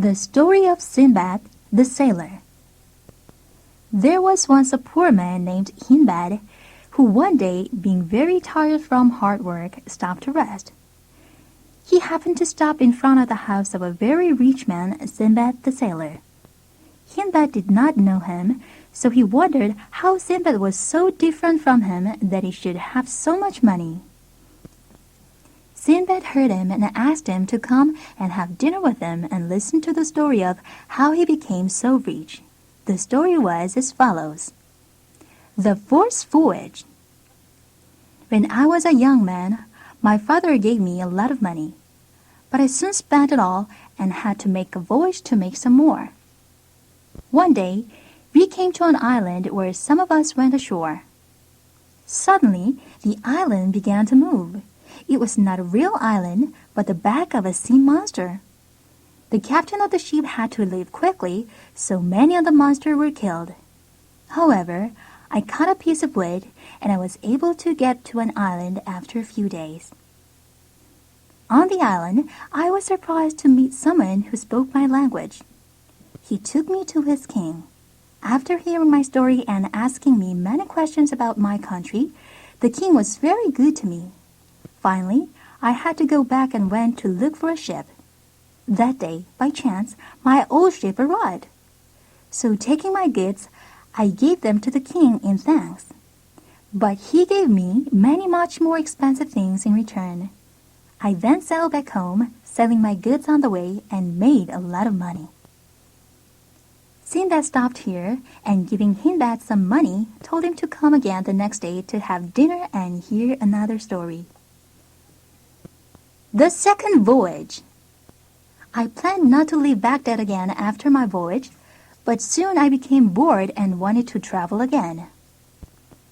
The Story of Sinbad the Sailor. There was once a poor man named Sinbad, who one day, being very tired from hard work, stopped to rest. He happened to stop in front of the house of a very rich man, Sinbad the Sailor. Sinbad did not know him, so he wondered how Sinbad was so different from him that he should have so much money. Sinbad heard him and asked him to come and have dinner with him and listen to the story of how he became so rich. The story was as follows. The Fourth Voyage. When I was a young man, my father gave me a lot of money, but I soon spent it all and had to make a voyage to make some more. One day, we came to an island where some of us went ashore. Suddenly, the island began to move. It was not a real island, but the back of a sea monster. The captain of the ship had to leave quickly, so many of the monsters were killed. However, I cut a piece of wood, and I was able to get to an island after a few days. On the island, I was surprised to meet someone who spoke my language. He took me to his king. After hearing my story and asking me many questions about my country, the king was very good to me. Finally, I had to go back and went to look for a ship. That day, by chance, my old ship arrived. So taking my goods, I gave them to the king in thanks. But he gave me many much more expensive things in return. I then sailed back home, selling my goods on the way, and made a lot of money. Sinbad stopped here, and giving Sinbad some money, told him to come again the next day to have dinner and hear another story. The Second Voyage. I planned not to leave Baghdad again after my voyage, but soon I became bored and wanted to travel again.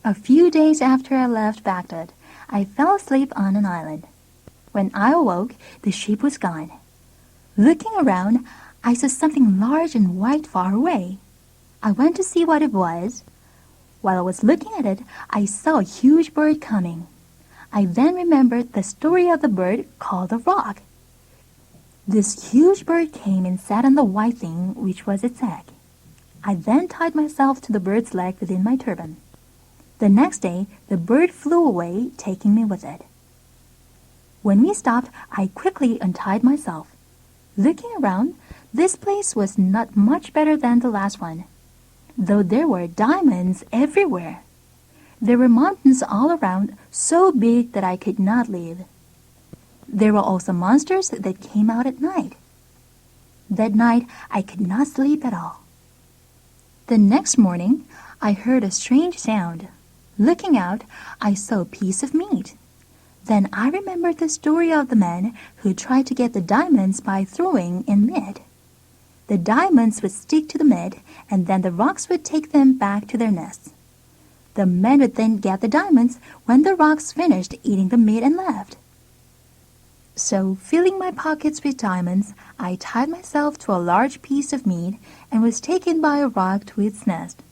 A few days after I left Baghdad, I fell asleep on an island. When I awoke, the ship was gone. Looking around, I saw something large and white far away. I went to see what it was. While I was looking at it, I saw a huge bird coming. I then remembered the story of the bird called the rock. This huge bird came and sat on the white thing, which was its egg. I then tied myself to the bird's leg within my turban. The next day, the bird flew away, taking me with it. When we stopped, I quickly untied myself. Looking around, this place was not much better than the last one, though there were diamonds everywhere. There were mountains all around, so big that I could not leave. There were also monsters that came out at night. That night, I could not sleep at all. The next morning, I heard a strange sound. Looking out, I saw a piece of meat. Then I remembered the story of the man who tried to get the diamonds by throwing in mud. The diamonds would stick to the mud, and then the rocks would take them back to their nests. The men would then get the diamonds when the rocks finished eating the meat and left. So, filling my pockets with diamonds, I tied myself to a large piece of meat and was taken by a rock to its nest.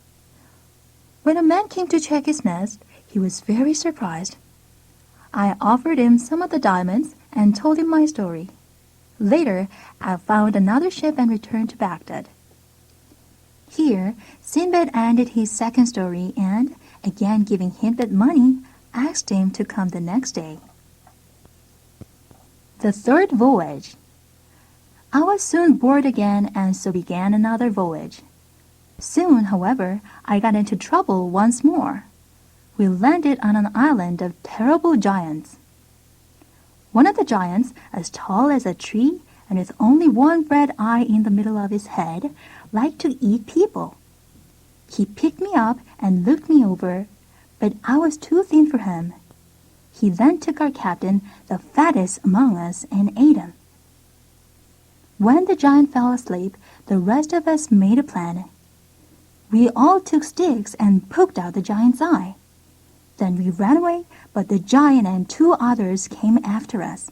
When a man came to check his nest, he was very surprised. I offered him some of the diamonds and told him my story. Later, I found another ship and returned to Baghdad. Here, Sinbad ended his second story and, again giving Sinbad money, asked him to come the next day. The Third Voyage. I was soon bored again and so began another voyage. Soon, however, I got into trouble once more. We landed on an island of terrible giants. One of the giants, as tall as a tree and with only one red eye in the middle of his head, liked to eat people. He picked me up and looked me over, but I was too thin for him. He then took our captain, the fattest among us, and ate him. When the giant fell asleep, the rest of us made a plan. We all took sticks and poked out the giant's eye. Then we ran away, but the giant and two others came after us.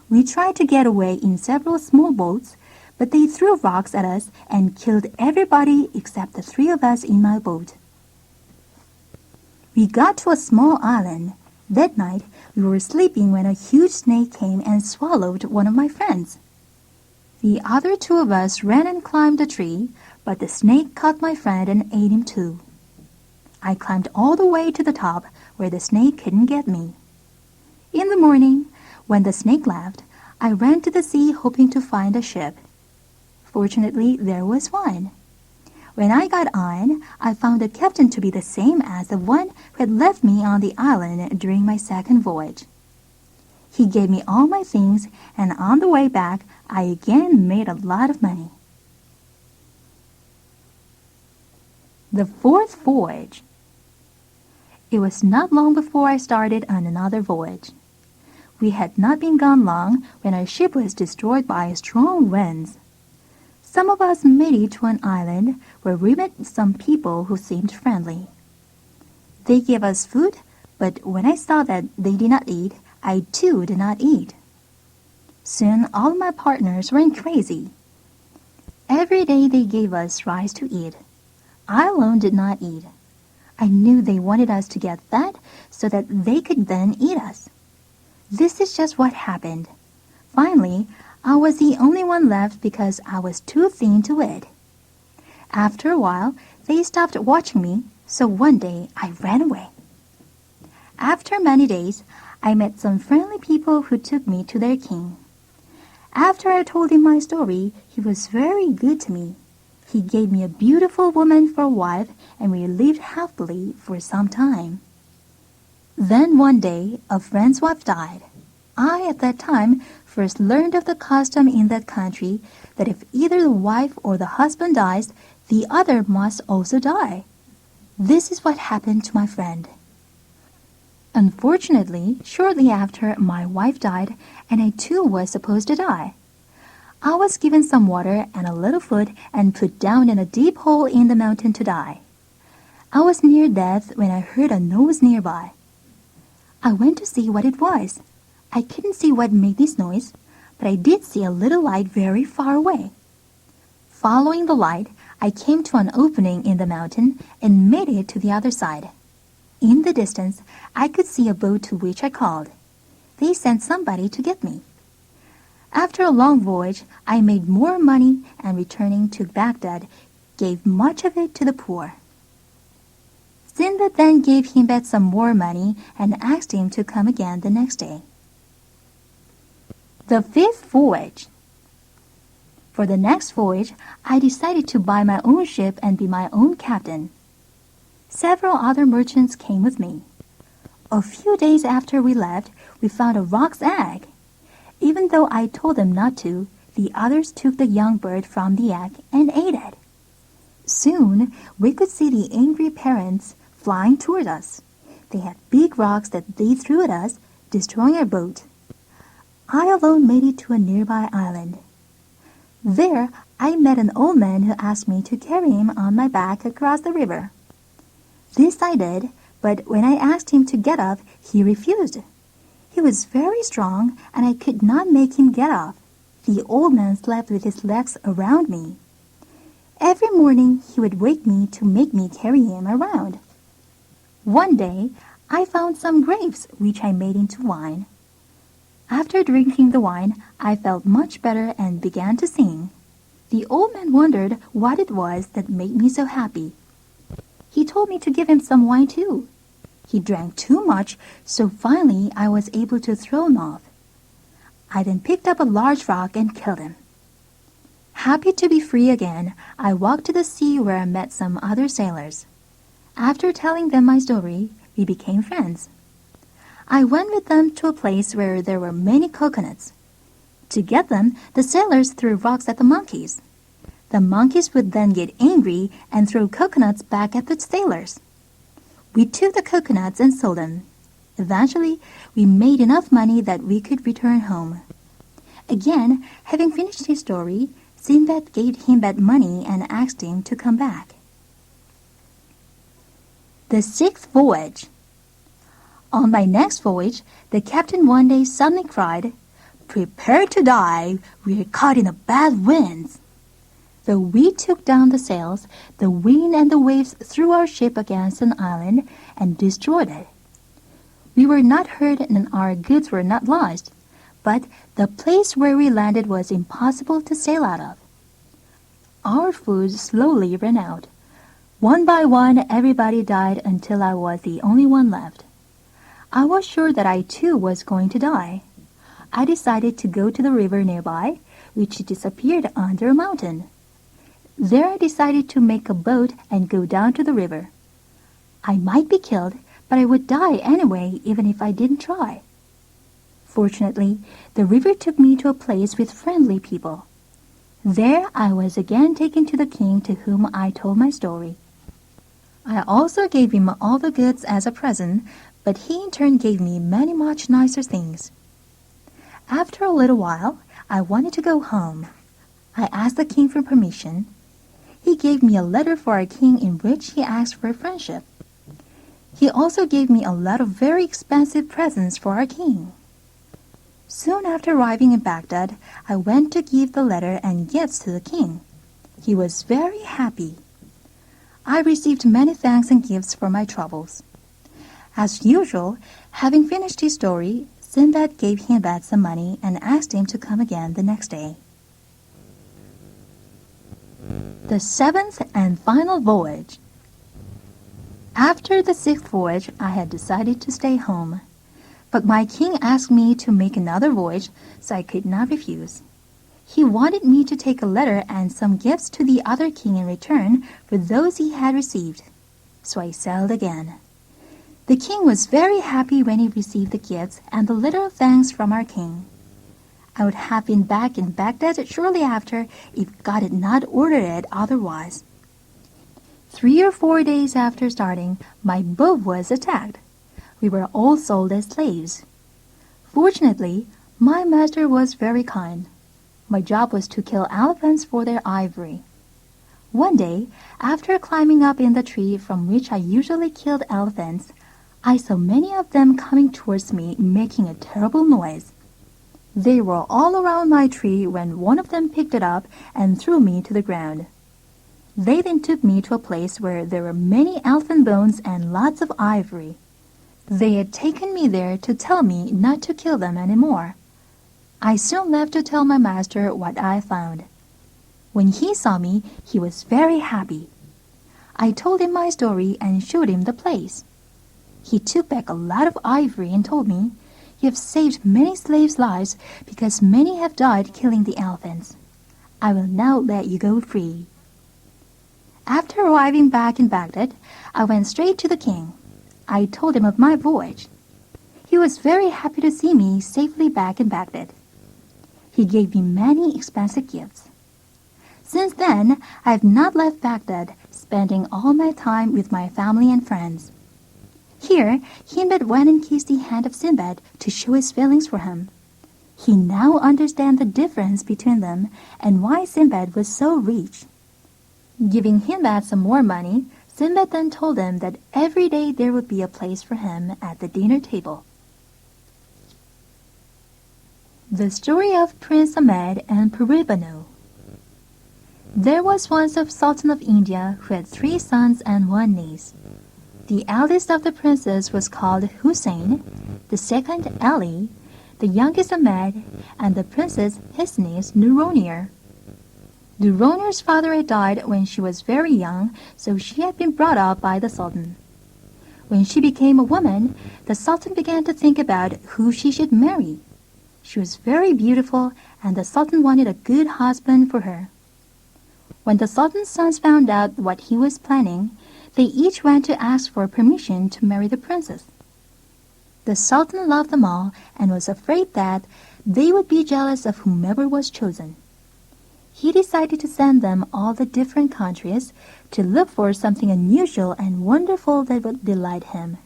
We tried to get away in several small boats, but they threw rocks at us and killed everybody except the three of us in my boat. We got to a small island. That night, we were sleeping when a huge snake came and swallowed one of my friends. The other two of us ran and climbed the tree, but the snake caught my friend and ate him too. I climbed all the way to the top where the snake couldn't get me. In the morning, when the snake left, I ran to the sea hoping to find a ship. Fortunately, there was one. When I got on, I found the captain to be the same as the one who had left me on the island during my second voyage. He gave me all my things, and on the way back, I again made a lot of money. The fourth voyage. It was not long before I started on another voyage. We had not been gone long when our ship was destroyed by strong winds. Some of us made it to an island where we met some people who seemed friendly. They gave us food, but when I saw that they did not eat, I too did not eat. Soon all my partners went crazy. Every day they gave us rice to eat. I alone did not eat. I knew they wanted us to get fat so that they could then eat us. This is just what happened. Finally, I was the only one left because I was too thin to eat. After a while, they stopped watching me, so one day I ran away. After many days, I met some friendly people who took me to their king. After I told him my story, he was very good to me. He gave me a beautiful woman for a wife, and we lived happily for some time. Then one day, a friend's wife died. I, at that time, first learned of the custom in that country that if either the wife or the husband dies, the other must also die. This is what happened to my friend. Unfortunately, shortly after, my wife died, and I too was supposed to die. I was given some water and a little food and put down in a deep hole in the mountain to die. I was near death when I heard a noise nearby. I went to see what it was. I couldn't see what made this noise, but I did see a little light very far away. Following the light, I came to an opening in the mountain and made it to the other side. In the distance, I could see a boat to which I called. They sent somebody to get me. After a long voyage, I made more money and returning to Baghdad, gave much of it to the poor. Sinbad then gave Hindbad some more money and asked him to come again the next day. The fifth voyage. For the next voyage, I decided to buy my own ship and be my own captain. Several other merchants came with me. A few days after we left, we found a roc's egg. Even though I told them not to, the others took the young bird from the egg and ate it. Soon, we could see the angry parents flying toward us. They had big rocks that they threw at us, destroying our boat. I alone made it to a nearby island. There, I met an old man who asked me to carry him on my back across the river. This I did, but when I asked him to get up, he refused. He was very strong, and I could not make him get up. The old man slept with his legs around me. Every morning, he would wake me to make me carry him around. One day, I found some grapes, which I made into wine. After drinking the wine, I felt much better and began to sing. The old man wondered what it was that made me so happy. He told me to give him some wine too. He drank too much, so finally I was able to throw him off. I then picked up a large rock and killed him. Happy to be free again, I walked to the sea where I met some other sailors. After telling them my story, we became friends. I went with them to a place where there were many coconuts. To get them, the sailors threw rocks at the monkeys. The monkeys would then get angry and throw coconuts back at the sailors. We took the coconuts and sold them. Eventually, we made enough money that we could return home. Again, having finished his story, Sinbad gave Hindbad money and asked him to come back. The sixth voyage. On my next voyage, the captain one day suddenly cried, "Prepare to die, we are caught in a bad wind." Though we took down the sails, the wind and the waves threw our ship against an island and destroyed it. We were not hurt and our goods were not lost, but the place where we landed was impossible to sail out of. Our food slowly ran out. One by one, everybody died until I was the only one left. I was sure that I too was going to die. I decided to go to the river nearby, which disappeared under a mountain. There I decided to make a boat and go down to the river. I might be killed, but I would die anyway even if I didn't try. Fortunately, the river took me to a place with friendly people. There I was again taken to the king to whom I told my story. I also gave him all the goods as a present, but he in turn gave me many much nicer things. After a little while, I wanted to go home. I asked the king for permission. He gave me a letter for our king in which he asked for friendship. He also gave me a lot of very expensive presents for our king. Soon after arriving in Baghdad, I went to give the letter and gifts to the king. He was very happy. I received many thanks and gifts for my troubles. As usual, having finished his story, Sinbad gave Hindbad some money and asked him to come again the next day. The seventh and final voyage. After the sixth voyage, I had decided to stay home. But my king asked me to make another voyage, so I could not refuse. He wanted me to take a letter and some gifts to the other king in return for those he had received. So I sailed again. The king was very happy when he received the gifts and the letter of thanks from our king. I would have been back in Baghdad shortly after if God had not ordered it otherwise. 3 or 4 days after starting, my boat was attacked. We were all sold as slaves. Fortunately, my master was very kind. My job was to kill elephants for their ivory. One day, after climbing up in the tree from which I usually killed elephants, I saw many of them coming towards me making a terrible noise. They were all around my tree when one of them picked it up and threw me to the ground. They then took me to a place where there were many elephant bones and lots of ivory. They had taken me there to tell me not to kill them anymore. I soon left to tell my master what I found. When he saw me, he was very happy. I told him my story and showed him the place. He took back a lot of ivory and told me, "You have saved many slaves' lives because many have died killing the elephants. I will now let you go free." After arriving back in Baghdad, I went straight to the king. I told him of my voyage. He was very happy to see me safely back in Baghdad. He gave me many expensive gifts. Since then, I have not left Baghdad, spending all my time with my family and friends. Here, Hindbad went and kissed the hand of Sinbad to show his feelings for him. He now understands the difference between them and why Sinbad was so rich. Giving Hindbad some more money, Sinbad then told him that every day there would be a place for him at the dinner table. The story of Prince Ahmed and Pereebanu. There was once a sultan of India who had 3 sons and 1 niece. The eldest of the princes was called Hussein, the second Ali, the youngest Ahmed, and the princess his niece Nuronir. Nuronir's father had died when she was very young, so she had been brought up by the sultan. When she became a woman, the sultan began to think about who she should marry. She was very beautiful, and the sultan wanted a good husband for her. When the sultan's sons found out what he was planning, they each went to ask for permission to marry the princess. The sultan loved them all and was afraid that they would be jealous of whomever was chosen. He decided to send them all the different countries to look for something unusual and wonderful that would delight him.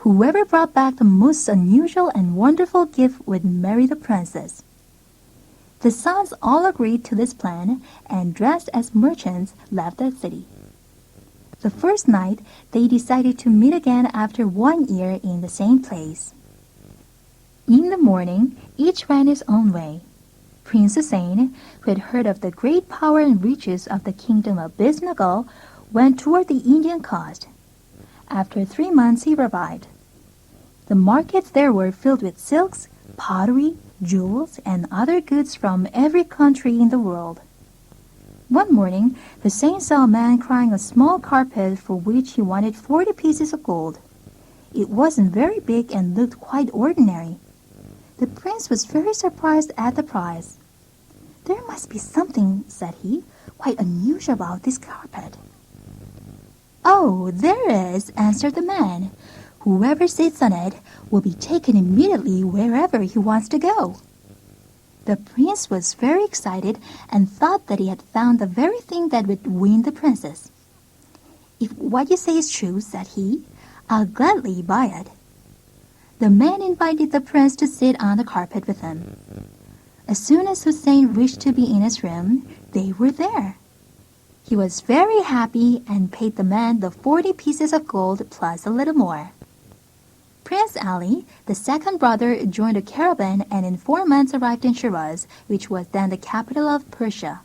Whoever brought back the most unusual and wonderful gift would marry the princess. The sons all agreed to this plan and, dressed as merchants, left the city. The first night, they decided to meet again after 1 year in the same place. In the morning, each went his own way. Prince Hussein, who had heard of the great power and riches of the kingdom of Biznagal, went toward the Indian coast. After 3 months, he arrived. The markets there were filled with silks, pottery, jewels, and other goods from every country in the world. One morning, Hussein saw a man crying a small carpet for which he wanted 40 pieces of gold. It wasn't very big and looked quite ordinary. The prince was very surprised at the price. "There must be something," said he, "quite unusual about this carpet." "Oh, there is," answered the man. "Whoever sits on it will be taken immediately wherever he wants to go." The prince was very excited and thought that he had found the very thing that would win the princess. "If what you say is true," said he, "I'll gladly buy it." The man invited the prince to sit on the carpet with him. As soon as Hussein wished to be in his room, they were there. He was very happy and paid the man the 40 pieces of gold plus a little more. Prince Ali, the second brother, joined the caravan and in 4 months arrived in Shiraz, which was then the capital of Persia.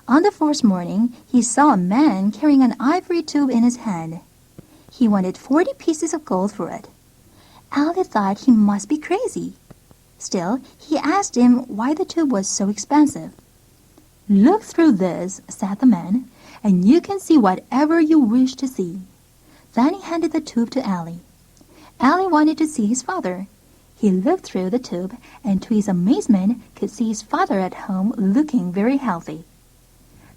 On the fourth morning, he saw a man carrying an ivory tube in his hand. He wanted 40 pieces of gold for it. Ali thought he must be crazy. Still, he asked him why the tube was so expensive. "Look through this," said the man, "and you can see whatever you wish to see." Then he handed the tube to Ali. Ali wanted to see his father. He looked through the tube and to his amazement could see his father at home looking very healthy.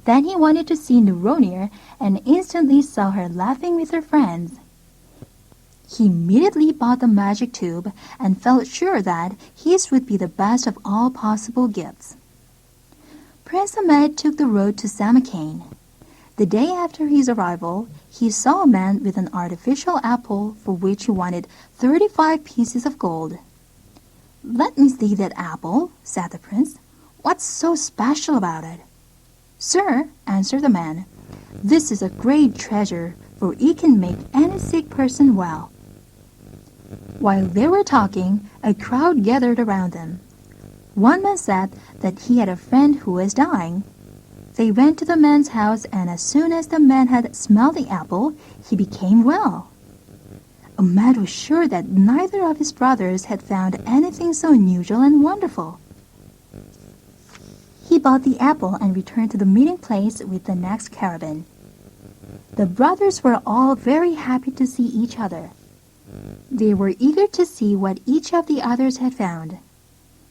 Then he wanted to see Nouronir and instantly saw her laughing with her friends. He immediately bought the magic tube and felt sure that his would be the best of all possible gifts. Prince Ahmed took the road to Samarkand. The day after his arrival, he saw a man with an artificial apple for which he wanted 35 pieces of gold. "Let me see that apple," said the prince. "What's so special about it?" "Sir," answered the man, "this is a great treasure, for it can make any sick person well." While they were talking, a crowd gathered around them. One man said that he had a friend who was dying. They went to the man's house, and as soon as the man had smelled the apple, he became well. Ahmed was sure that neither of his brothers had found anything so unusual and wonderful. He bought the apple and returned to the meeting place with the next caravan. The brothers were all very happy to see each other. They were eager to see what each of the others had found.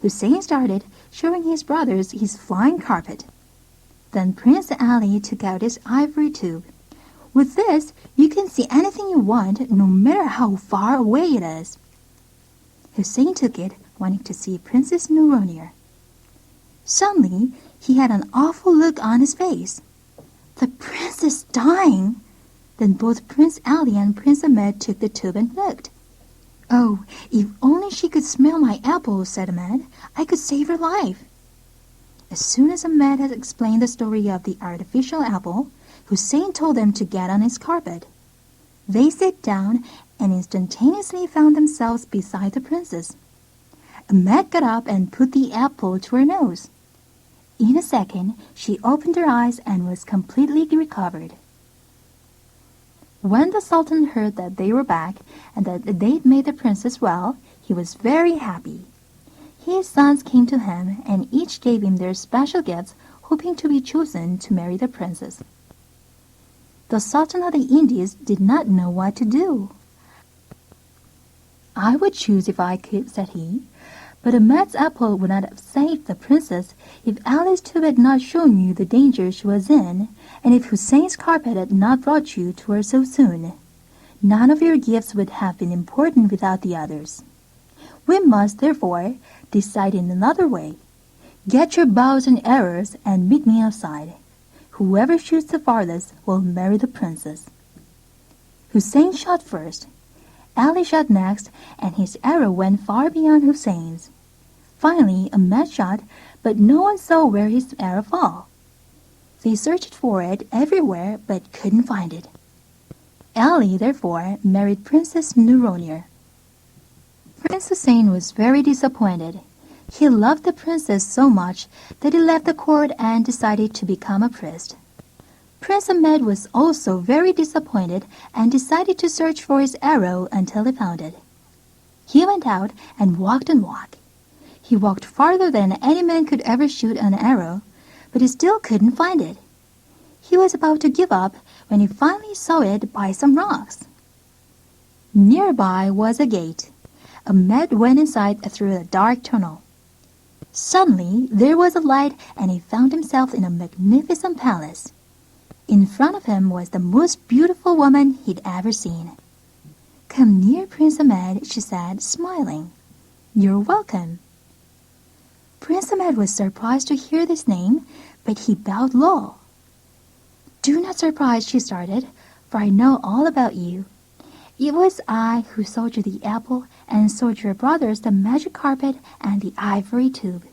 Hussein started, showing his brothers his flying carpet. Then Prince Ali took out his ivory tube. "With this, you can see anything you want, no matter how far away it is." Hussein took it, wanting to see Princess Nouronir. Suddenly, he had an awful look on his face. "The prince is dying!" Then both Prince Ali and Prince Ahmed took the tube and looked. "Oh, if only she could smell my apple," said Ahmed, "I could save her life." As soon as Ahmed had explained the story of the artificial apple, Hussein told them to get on his carpet. They sat down and instantaneously found themselves beside the princess. Ahmed got up and put the apple to her nose. In a second, she opened her eyes and was completely recovered. When the Sultan heard that they were back and that they'd made the princess well, he was very happy. His sons came to him and each gave him their special gifts, hoping to be chosen to marry the princess. The Sultan of the Indies did not know what to do. "I would choose if I could," said he, "but Ahmed's apple would not have saved the princess if Ali's tube had not shown you the danger she was in, and if Hussein's carpet had not brought you to her so soon. None of your gifts would have been important without the others. We must, therefore, decide in another way. Get your bows and arrows and meet me outside. Whoever shoots the farthest will marry the princess." Hussein shot first. Ali shot next, and his arrow went far beyond Hussein's. Finally, Ahmed shot, but no one saw where his arrow fell. They searched for it everywhere, but couldn't find it. Ali, therefore, married Princess Nouronir. Prince Hussein was very disappointed. He loved the princess so much that he left the court and decided to become a priest. Prince Ahmed was also very disappointed and decided to search for his arrow until he found it. He went out and walked and walked. He walked farther than any man could ever shoot an arrow, but he still couldn't find it. He was about to give up when he finally saw it by some rocks. Nearby was a gate. Ahmed went inside through a dark tunnel. Suddenly, there was a light and he found himself in a magnificent palace. In front of him was the most beautiful woman he'd ever seen. "Come near, Prince Ahmed," she said, smiling. "You're welcome." Prince Ahmed was surprised to hear this name, but he bowed low. "Do not surprise," she started, "for I know all about you. It was I who sold you the apple and sold your brothers the magic carpet and the ivory tube.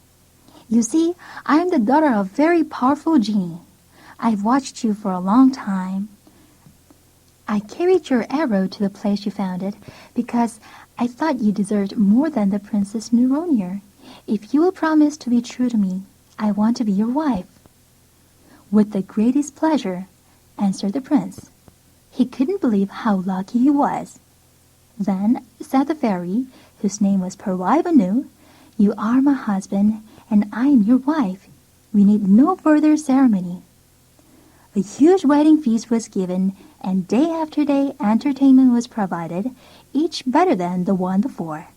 You see, I am the daughter of a very powerful genie. I've watched you for a long time. I carried your arrow to the place you found it because I thought you deserved more than the Princess Nuronir. If you will promise to be true to me, I want to be your wife." "With the greatest pleasure," answered the prince. He couldn't believe how lucky he was. "Then," said the fairy, whose name was Períbanu, "you are my husband, and I am your wife. We need no further ceremony." A huge wedding feast was given, and day after day entertainment was provided, each better than the one before.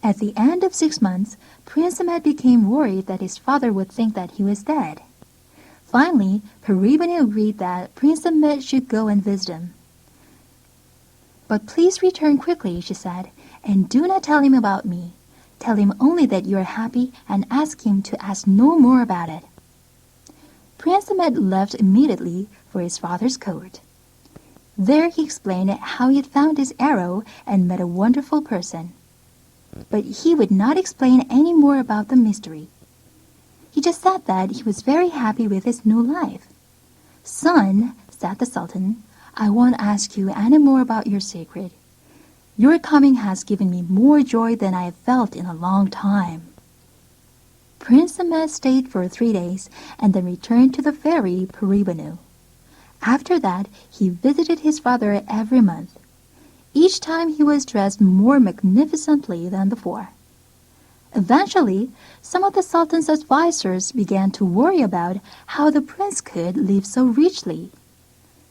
At the end of 6 months, Prince Ahmed became worried that his father would think that he was dead. Finally, Períbanu agreed that Prince Ahmed should go and visit him. "But please return quickly," she said, "and do not tell him about me. Tell him only that you are happy and ask him to ask no more about it." Prince Ahmed left immediately for his father's court. There he explained how he had found his arrow and met a wonderful person. But he would not explain any more about the mystery. He just said that he was very happy with his new life. "Son," said the Sultan, "I won't ask you any more about your secret. Your coming has given me more joy than I have felt in a long time." Prince Ahmed stayed for 3 days and then returned to the fairy Períbanu. After that, he visited his father every month. Each time he was dressed more magnificently than before. Eventually, some of the Sultan's advisors began to worry about how the prince could live so richly.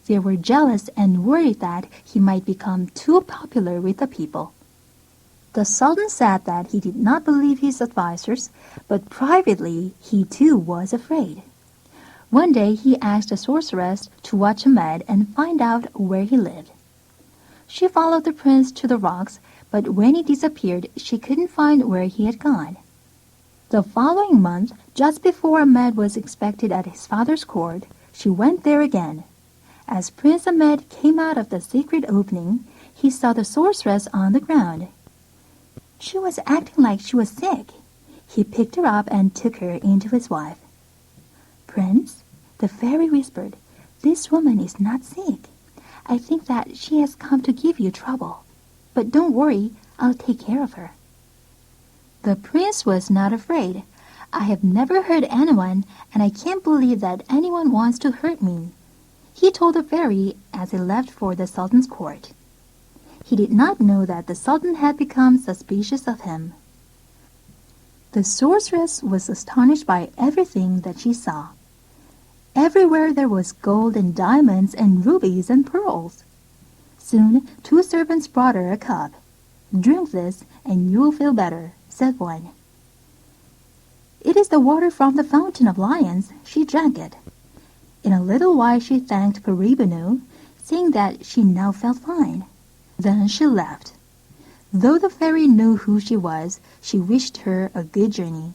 They were jealous and worried that he might become too popular with the people. The Sultan said that he did not believe his advisors, but privately he too was afraid. One day he asked a sorceress to watch Ahmed and find out where he lived. She followed the prince to the rocks, but when he disappeared, she couldn't find where he had gone. The following month, just before Ahmed was expected at his father's court, she went there again. As Prince Ahmed came out of the secret opening, he saw the sorceress on the ground. She was acting like she was sick. He picked her up and took her into his wife. "Prince," the fairy whispered, "this woman is not sick. I think that she has come to give you trouble. But don't worry, I'll take care of her." The prince was not afraid. "I have never hurt anyone, and I can't believe that anyone wants to hurt me," he told the fairy as he left for the Sultan's court. He did not know that the Sultan had become suspicious of him. The sorceress was astonished by everything that she saw. Everywhere there was gold and diamonds and rubies and pearls. Soon 2 servants brought her a cup. "Drink this and you will feel better," said one. "It is the water from the Fountain of Lions." She drank it. In a little while she thanked Períbanu, saying that she now felt fine. Then she left. Though the fairy knew who she was, she wished her a good journey.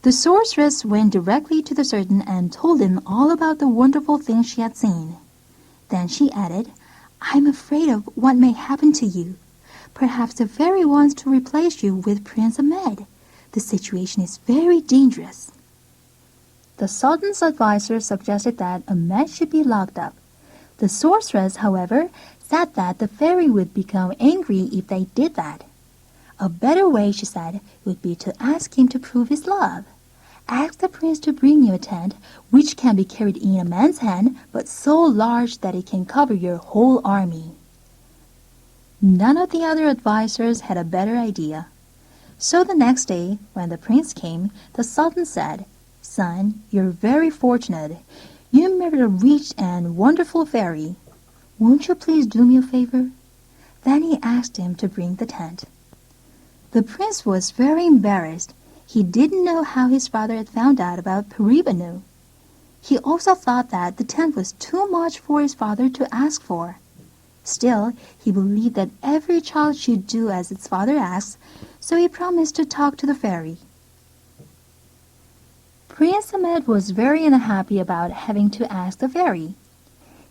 The sorceress went directly to the Sultan and told him all about the wonderful things she had seen. Then she added, "I'm afraid of what may happen to you. Perhaps the fairy wants to replace you with Prince Ahmed. The situation is very dangerous." The Sultan's advisor suggested that Ahmed should be locked up. The sorceress, however, said that the fairy would become angry if they did that. A better way, she said, would be to ask him to prove his love. Ask the prince to bring you a tent, which can be carried in a man's hand, but so large that it can cover your whole army. None of the other advisors had a better idea. So the next day, when the prince came, the sultan said, "Son, you're very fortunate. You married a rich and wonderful fairy. Won't you please do me a favor?" Then he asked him to bring the tent. The prince was very embarrassed. He didn't know how his father had found out about Pereebanu. He also thought that the tent was too much for his father to ask for. Still, he believed that every child should do as its father asks, so he promised to talk to the fairy. Prince Ahmed was very unhappy about having to ask the fairy.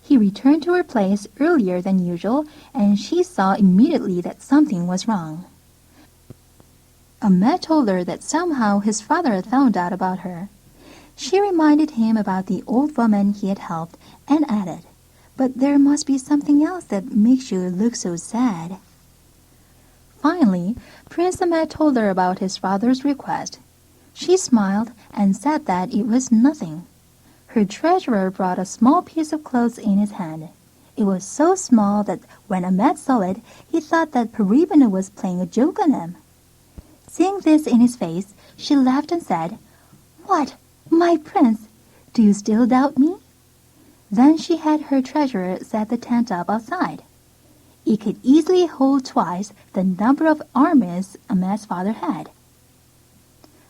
He returned to her place earlier than usual, and she saw immediately that something was wrong. Ahmed told her that somehow his father had found out about her. She reminded him about the old woman he had helped and added, "But there must be something else that makes you look so sad." Finally, Prince Ahmed told her about his father's request. She smiled and said that it was nothing. Her treasurer brought a small piece of cloth in his hand. It was so small that when Ahmed saw it, he thought that Pereebanu was playing a joke on him. Seeing this in his face, she laughed and said, "What, my prince, do you still doubt me?" Then she had her treasurer set the tent up outside. It could easily hold twice the number of armies Ahmed's father had.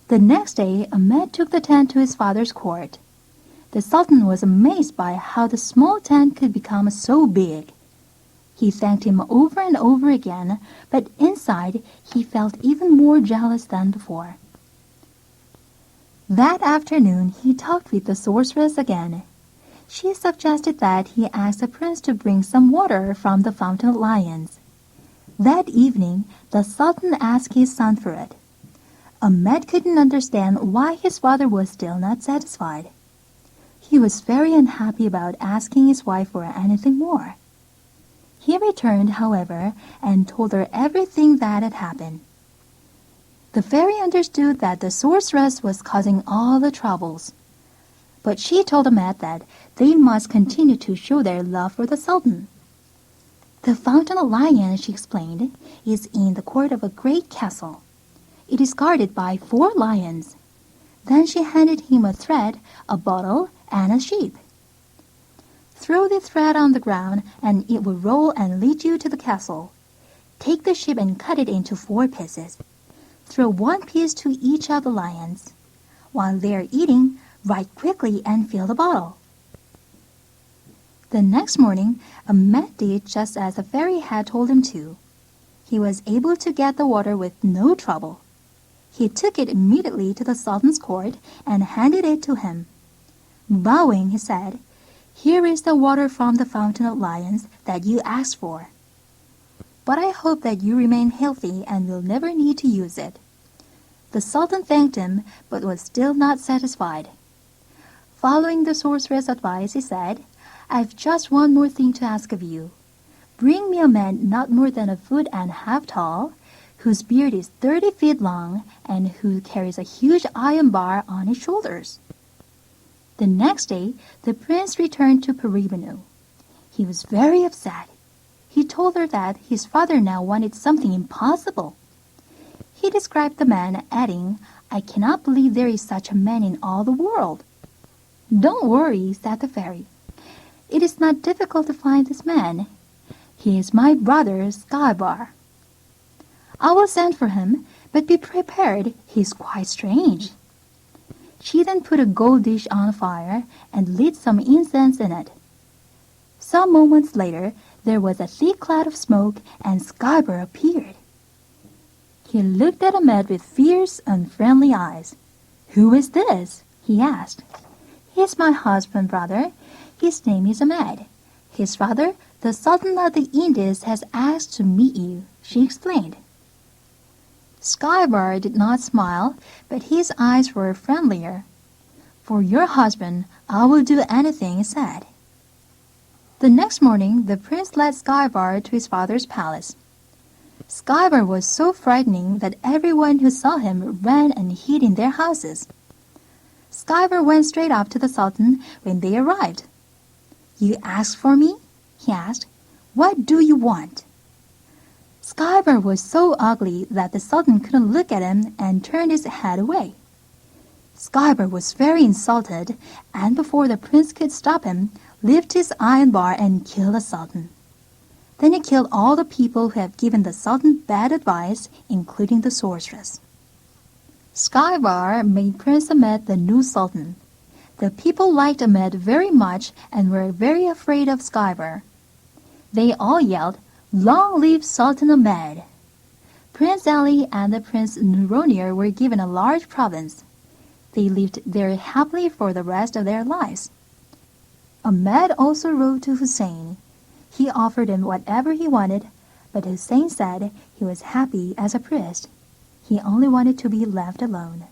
The next day, Ahmed took the tent to his father's court. The Sultan was amazed by how the small tent could become so big. He thanked him over and over again, but inside he felt even more jealous than before. That afternoon, he talked with the sorceress again. She suggested that he ask the prince to bring some water from the Fountain of Lions. That evening, the Sultan asked his son for it. Ahmed couldn't understand why his father was still not satisfied. He was very unhappy about asking his wife for anything more. He returned, however, and told her everything that had happened. The fairy understood that the sorceress was causing all the troubles. But she told Ahmed that they must continue to show their love for the Sultan. The Fountain of Lions, she explained, is in the court of a great castle. It is guarded by 4 lions. Then she handed him a thread, a bottle, and a sheep. Throw the thread on the ground, and it will roll and lead you to the castle. Take the sheep and cut it into 4 pieces. Throw 1 piece to each of the lions. While they are eating, write quickly and fill the bottle. The next morning, Ahmed did just as the fairy had told him to. He was able to get the water with no trouble. He took it immediately to the Sultan's court and handed it to him. Bowing, he said, "Here is the water from the Fountain of Lions that you asked for. But I hope that you remain healthy and will never need to use it." The Sultan thanked him, but was still not satisfied. Following the sorceress' advice, he said, "I've just one more thing to ask of you. Bring me a man not more than 1.5 feet tall, whose beard is 30 feet long, and who carries a huge iron bar on his shoulders." The next day, the prince returned to Pereebanu. He was very upset. He told her that his father now wanted something impossible. He described the man, adding, "I cannot believe there is such a man in all the world." "Don't worry," said the fairy. "It is not difficult to find this man. He is my brother, Skybar. I will send for him, but be prepared, he is quite strange." She then put a gold dish on fire and lit some incense in it. Some moments later, there was a thick cloud of smoke, and Skybar appeared. He looked at Ahmed with fierce, unfriendly eyes. "Who is this?" he asked. "He's my husband, brother. His name is Ahmed. His father, the Sultan of the Indies, has asked to meet you," she explained. Skybar did not smile, but his eyes were friendlier. "For your husband, I will do anything," he said. The next morning, the prince led Skybar to his father's palace. Skybar was so frightening that everyone who saw him ran and hid in their houses. Skybar went straight up to the Sultan when they arrived. "You asked for me?" he asked. "What do you want?" Skybar was so ugly that the Sultan couldn't look at him and turned his head away. Skybar was very insulted, and before the prince could stop him, lifted his iron bar and killed the Sultan. Then he killed all the people who had given the Sultan bad advice, including the sorceress. Skybar made Prince Ahmed the new Sultan. The people liked Ahmed very much and were very afraid of Skybar. They all yelled, "Long live Sultan Ahmed!" Prince Ali and the Prince Nuronir were given a large province. They lived there happily for the rest of their lives. Ahmed also wrote to Hussein. He offered him whatever he wanted, but Hussein said he was happy as a priest. He only wanted to be left alone.